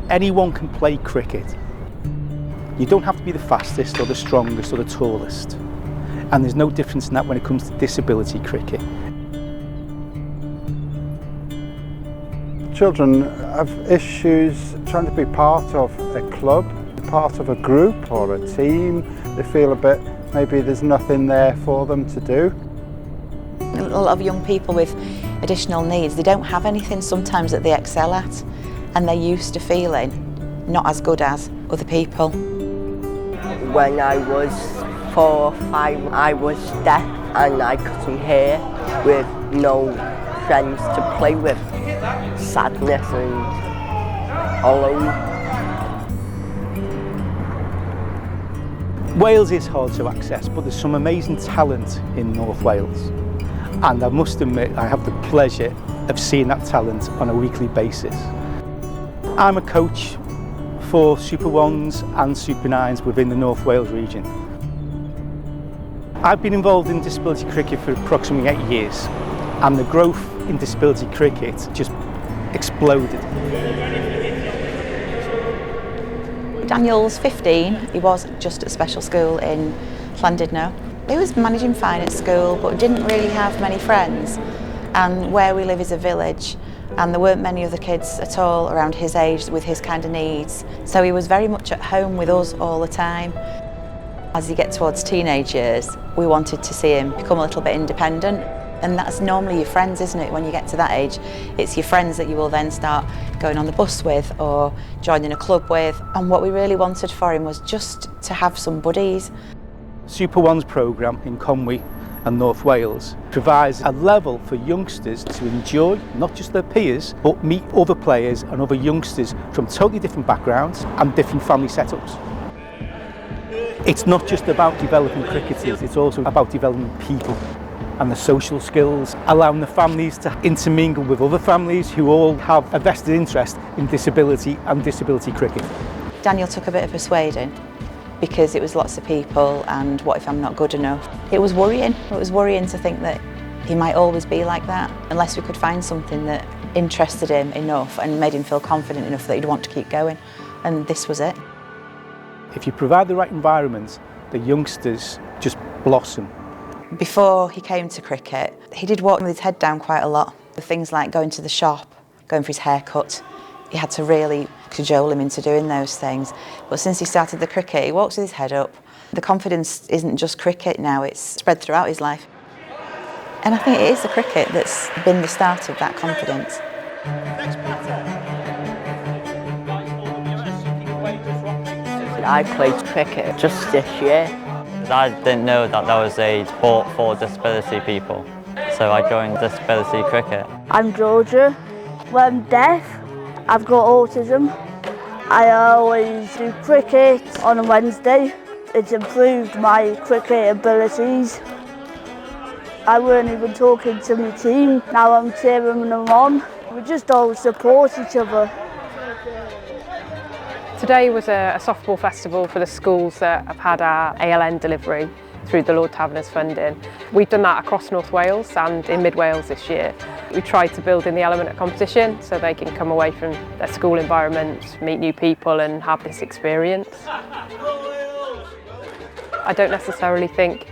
Anyone can play cricket. You don't have to be the fastest or the strongest or the tallest. And there's no difference in that when it comes to disability cricket. Children have issues trying to be part of a club, part of a group or a team. They feel a bit, maybe there's nothing there for them to do. A lot of young people with additional needs, they don't have anything sometimes that they excel at, and they're used to feeling not as good as other people. When I was 4 or 5, I was deaf and I couldn't hear, with no friends to play with. Sadness and alone. Wales is hard to access, but there's some amazing talent in North Wales. And I must admit, I have the pleasure of seeing that talent on a weekly basis. I'm a coach for Super 1s and Super 9s within the North Wales region. I've been involved in disability cricket for approximately 8 years, and the growth in disability cricket just exploded. Daniel's 15, he was just at special school in Llandudno. He was managing fine at school but didn't really have many friends, and where we live is a village and there weren't many other kids at all around his age with his kind of needs, so he was very much at home with us all the time. As you get towards teenage years, we wanted to see him become a little bit independent, and that's normally your friends, isn't it, when you get to that age? It's your friends that you will then start going on the bus with or joining a club with, and what we really wanted for him was just to have some buddies. Super 1's programme in Conwy and North Wales provides a level for youngsters to enjoy not just their peers but meet other players and other youngsters from totally different backgrounds and different family setups. It's not just about developing cricketers, it's also about developing people and the social skills, allowing the families to intermingle with other families who all have a vested interest in disability and disability cricket. Daniel took a bit of persuading because it was lots of people, and what if I'm not good enough? It was worrying to think that he might always be like that unless we could find something that interested him enough and made him feel confident enough that he'd want to keep going, and this was it. If you provide the right environment, the youngsters just blossom. Before he came to cricket, he did walk with his head down quite a lot. Things like going to the shop, going for his haircut. He had to really cajole him into doing those things. But since he started the cricket, he walks with his head up. The confidence isn't just cricket now, it's spread throughout his life. And I think it is the cricket that's been the start of that confidence. I played cricket just this year. I didn't know that there was a sport for disability people, so I joined disability cricket. I'm Georgia. Well, I'm deaf. I've got autism. I always do cricket on a Wednesday. It's improved my cricket abilities. I weren't even talking to my team. Now I'm cheering them on. We just all support each other. Today was a softball festival for the schools that have had our ALN delivery through the Lord Taverners funding. We've done that across North Wales and in Mid Wales this year. We tried to build in the element of competition so they can come away from their school environments, meet new people and have this experience. I don't necessarily think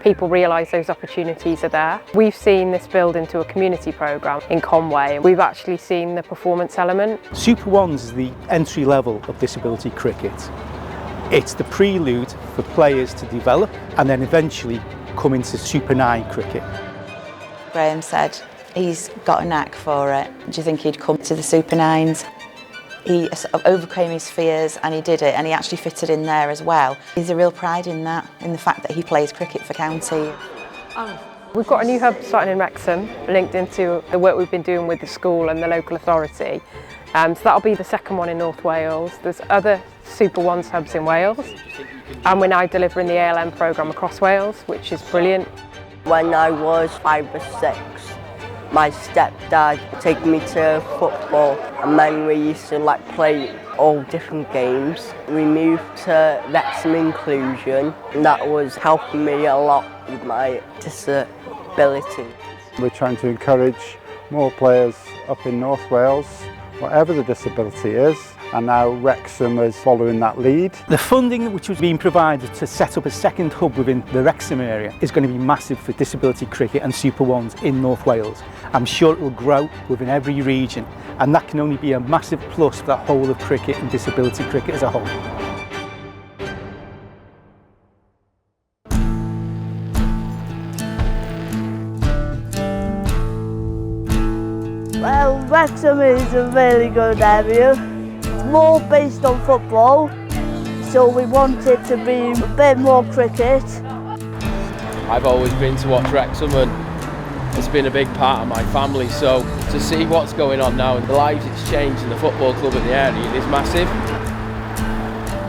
people realise those opportunities are there. We've seen this build into a community programme in Conway. We've actually seen the performance element. Super 1s is the entry level of disability cricket. It's the prelude for players to develop and then eventually come into Super 9 cricket. Graham said he's got a knack for it. Do you think he'd come to the Super 9s? He sort of overcame his fears and he did it, and he actually fitted in there as well. There's a real pride in that, in the fact that he plays cricket for county. We've got a new hub starting in Wrexham, linked into the work we've been doing with the school and the local authority. So that'll be the second one in North Wales. There's other Super 1s hubs in Wales, and we're now delivering the ALM programme across Wales, which is brilliant. When I was 5 or 6, my stepdad took me to football, and then we used to play all different games. We moved to Wrexham Inclusion, and that was helping me a lot with my disability. We're trying to encourage more players up in North Wales, whatever the disability is, and now Wrexham is following that lead. The funding which was being provided to set up a second hub within the Wrexham area is going to be massive for disability cricket and Super Ones in North Wales. I'm sure it will grow within every region, and that can only be a massive plus for the whole of cricket and disability cricket as a whole. Well, Wrexham is a really good area. It's more based on football, so we want it to be a bit more cricket. I've always been to watch Wrexham and it's been a big part of my family, so to see what's going on now and the lives it's changed in the football club in the area is massive.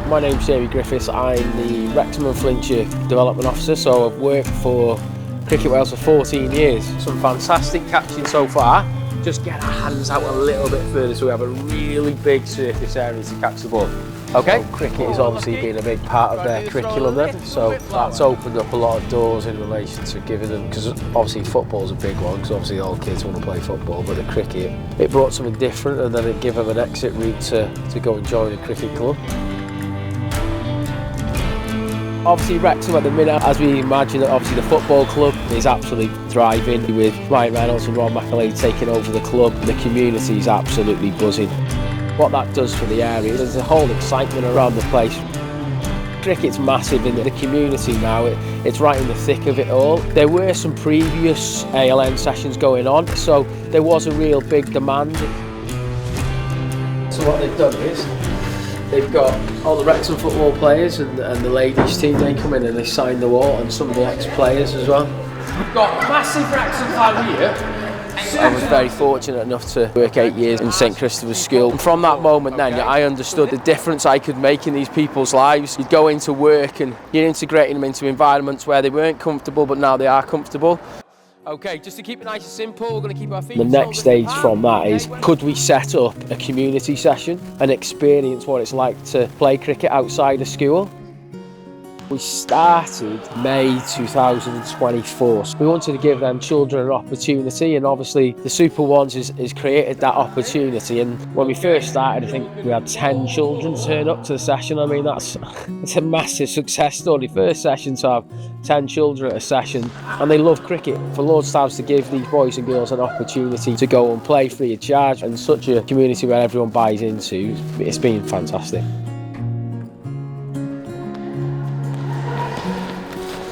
My name's Jamie Griffiths, I'm the Wrexham and Flintshire Development Officer, so I've worked for Cricket Wales for 14 years. Some fantastic catching so far. Just get our hands out a little bit further so we have a really big surface area to catch the ball. Okay? So cricket has obviously been a big part of their curriculum then, so that's opened up a lot of doors in relation to giving them, because obviously football's a big one, because obviously all kids want to play football, but the cricket, it brought something different and then it gave them an exit route to go and join a cricket club. Obviously Wrexham at the minute, as we imagine, obviously the football club is absolutely thriving with Ryan Reynolds and Ron McAlea taking over the club. The community is absolutely buzzing. What that does for the area, there's a whole excitement around the place. Cricket's massive in the community now, it's right in the thick of it all. There were some previous ALN sessions going on, so there was a real big demand. So what they've done is, they've got all the Wrexham football players and the ladies team, they come in and they sign the wall, and some of the ex-players as well. We've got massive Wrexham fan here. I was very fortunate enough to work 8 years in St Christopher's School. And from that moment then, I understood the difference I could make in these people's lives. You'd go into work and you're integrating them into environments where they weren't comfortable, but now they are comfortable. Okay, just to keep it nice and simple, we're going to keep our feet. The next stage from that is, could we set up a community session and experience what it's like to play cricket outside of school? We started May 2024. We wanted to give them children an opportunity, and obviously the Super Ones has created that opportunity. And when we first started, I think we had 10 children turn up to the session. I mean, it's a massive success story. First session to have 10 children at a session, and they love cricket. For Lord Stavs to give these boys and girls an opportunity to go and play free of charge, and such a community where everyone buys into, it's been fantastic.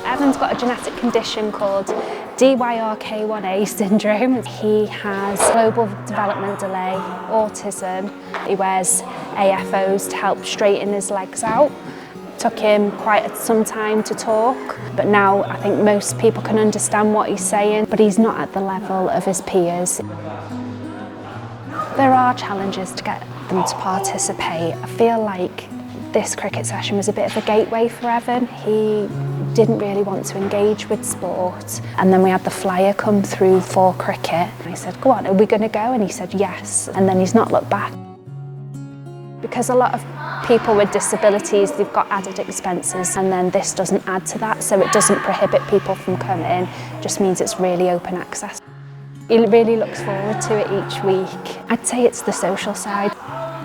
Evan's got a genetic condition called DYRK1A syndrome. He has global development delay, autism. He wears AFOs to help straighten his legs out. Took him quite some time to talk, but now I think most people can understand what he's saying, but he's not at the level of his peers. There are challenges to get them to participate. I feel like this cricket session was a bit of a gateway for Evan. He didn't really want to engage with sport, and then we had the flyer come through for cricket. I said, go on, are we going to go? And he said yes, and then he's not looked back. Because a lot of people with disabilities, they've got added expenses, and then this doesn't add to that, so it doesn't prohibit people from coming, it just means it's really open access. He really looks forward to it each week. I'd say it's the social side.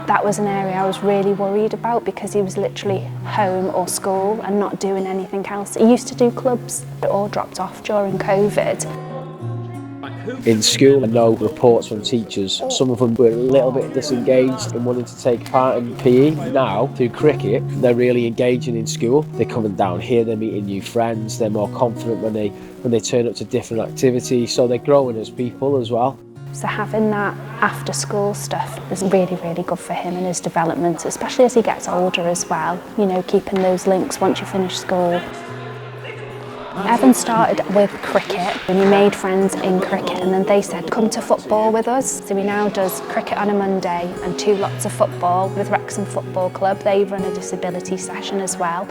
That was an area I was really worried about, because he was literally home or school and not doing anything else. He used to do clubs, but it all dropped off during COVID. In school, I know reports from teachers, some of them were a little bit disengaged and wanting to take part in PE. Now, through cricket, they're really engaging in school. They're coming down here, they're meeting new friends, they're more confident when they turn up to different activities, so they're growing as people as well. So having that after school stuff is really, really good for him and his development, especially as he gets older as well, you know, keeping those links once you finish school. Evan started with cricket and he made friends in cricket, and then they said, come to football with us. So he now does cricket on a Monday and 2 lots of football with Wrexham Football Club. They run a disability session as well.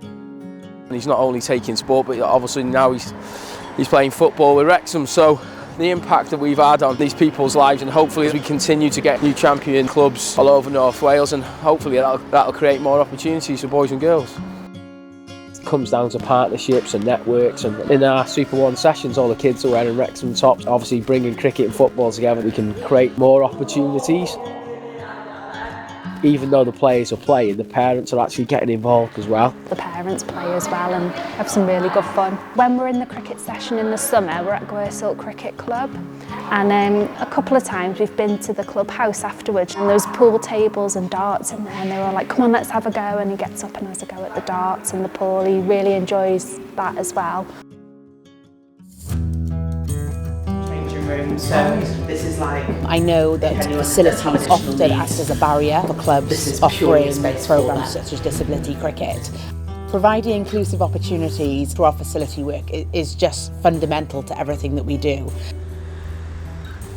And he's not only taking sport, but obviously now he's playing football with Wrexham, so the impact that we've had on these people's lives, and hopefully as we continue to get new champion clubs all over North Wales, and hopefully that'll create more opportunities for boys and girls. It comes down to partnerships and networks, and in our Super One sessions all the kids are wearing Wrexham tops. Obviously bringing cricket and football together, we can create more opportunities. even though the players are playing, the parents are actually getting involved as well. The parents play as well and have some really good fun. When we're in the cricket session in the summer, we're at Gwersalt Cricket Club, and a couple of times we've been to the clubhouse afterwards, and there's pool tables and darts in there, and they were all like, come on, let's have a go, and he gets up and has a go at the darts and the pool. He really enjoys that as well. So this is like, I know that facilities often act as a barrier for clubs offering programmes such as disability cricket. Providing inclusive opportunities through our facility work is just fundamental to everything that we do.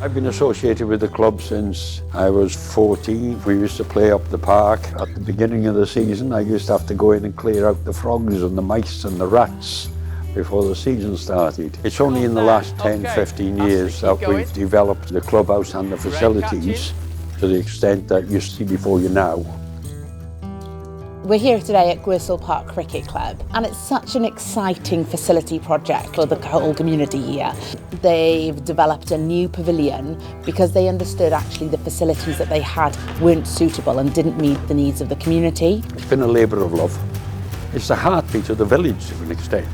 I've been associated with the club since I was 14. We used to play up the park. At the beginning of the season, I used to have to go in and clear out the frogs and the mice and the rats before the season started. It's only in the last 10, 15 years that we've developed the clubhouse and the facilities to the extent that you see before you now. We're here today at Gwersalt Park Cricket Club, and it's such an exciting facility project for the whole community here. They've developed a new pavilion because they understood actually the facilities that they had weren't suitable and didn't meet the needs of the community. It's been a labour of love. It's the heartbeat of the village to an extent.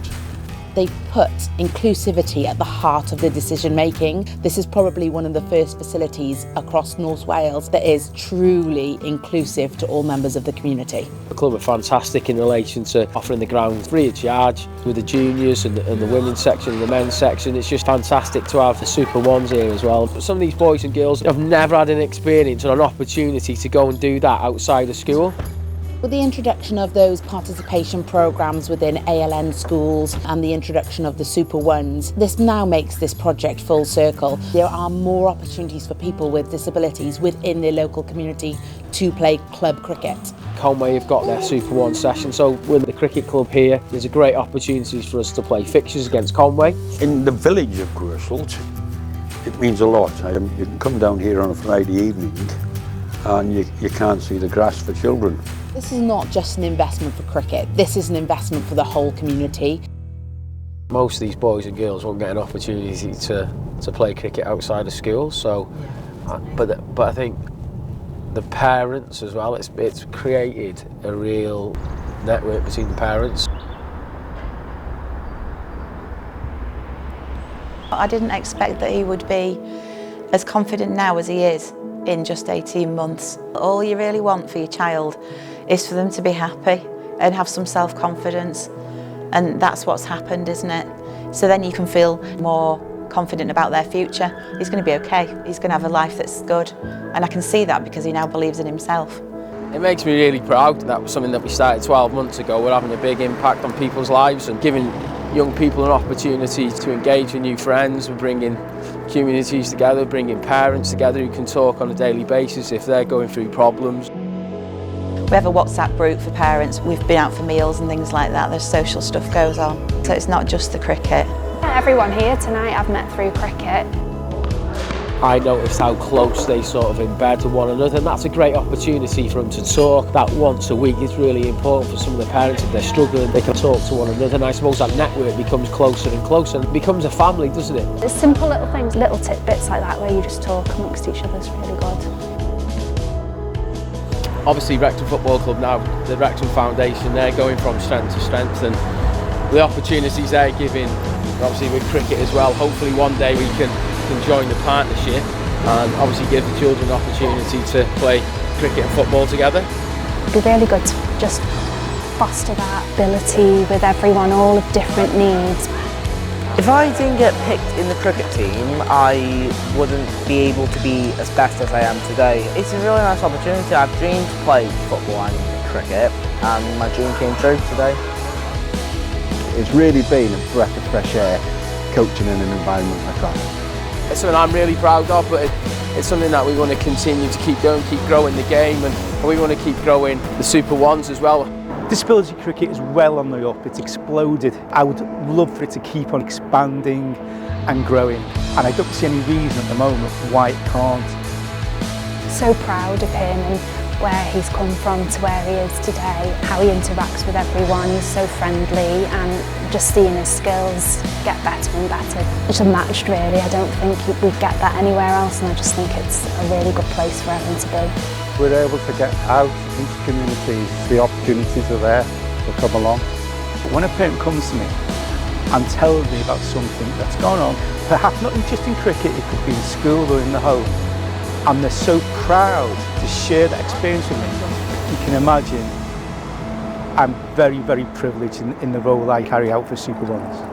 They put inclusivity at the heart of the decision making. This is probably one of the first facilities across North Wales that is truly inclusive to all members of the community. The club are fantastic in relation to offering the ground free of charge with the juniors and the women's section and the men's section. It's just fantastic to have the Super Ones here as well. Some of these boys and girls have never had an experience or an opportunity to go and do that outside of school. With the introduction of those participation programmes within ALN schools and the introduction of the Super Ones, this now makes this project full circle. There are more opportunities for people with disabilities within their local community to play club cricket. Conway have got their Super One session, so with the cricket club here, there's a great opportunity for us to play fixtures against Conway. In the village of Gwersalt, it means a lot. You can come down here on a Friday evening and you can't see the grass for children. This is not just an investment for cricket, this is an investment for the whole community. Most of these boys and girls won't get an opportunity to play cricket outside of school, so but I think the parents as well, it's created a real network between the parents. I didn't expect that he would be as confident now as he is in just 18 months. All you really want for your child is for them to be happy and have some self-confidence, and that's what's happened, isn't it? So then you can feel more confident about their future. He's going to be okay, he's going to have a life that's good, and I can see that because he now believes in himself. It makes me really proud. That was something that we started 12 months ago. We're having a big impact on people's lives and giving young people an opportunity to engage with new friends. We're bringing communities together, bringing parents together who can talk on a daily basis if they're going through problems. We have a WhatsApp group for parents. We've been out for meals and things like that. There's social stuff goes on. So it's not just the cricket. Everyone here tonight I've met through cricket. I noticed how close they sort of embed to one another, and that's a great opportunity for them to talk. That once a week is really important for some of the parents. If they're struggling, they can talk to one another, and I suppose that network becomes closer and closer and becomes a family, doesn't it? There's simple little things, little tidbits like that where you just talk amongst each other is really good. Obviously Wrexham Football Club now, the Wrexham Foundation, they're going from strength to strength, and the opportunities they're giving, obviously with cricket as well, hopefully one day we can join the partnership and obviously give the children an opportunity to play cricket and football together. It'd be really good to just foster that ability with everyone, all of different needs. If I didn't get picked in the cricket team, I wouldn't be able to be as best as I am today. It's a really nice opportunity. I've dreamed to play football and cricket, and my dream came true today. It's really been a breath of fresh air coaching in an environment like that. It's something I'm really proud of, but it's something that we want to continue to keep going, keep growing the game, and we want to keep growing the Super Ones as well. Disability cricket is well on the up, it's exploded. I would love for it to keep on expanding and growing, and I don't see any reason at the moment why it can't. So proud of him and where he's come from to where he is today, how he interacts with everyone, he's so friendly, and just seeing his skills get better and better. It's unmatched really, I don't think we'd get that anywhere else, and I just think it's a really good place for everyone to be. we're able to get out into communities, the opportunities are there to come along. When a parent comes to me and tells me about something that's gone on, perhaps not just in cricket, it could be in school or in the home, and they're so proud to share that experience with me, you can imagine I'm very, very privileged in the role I carry out for Super Ones.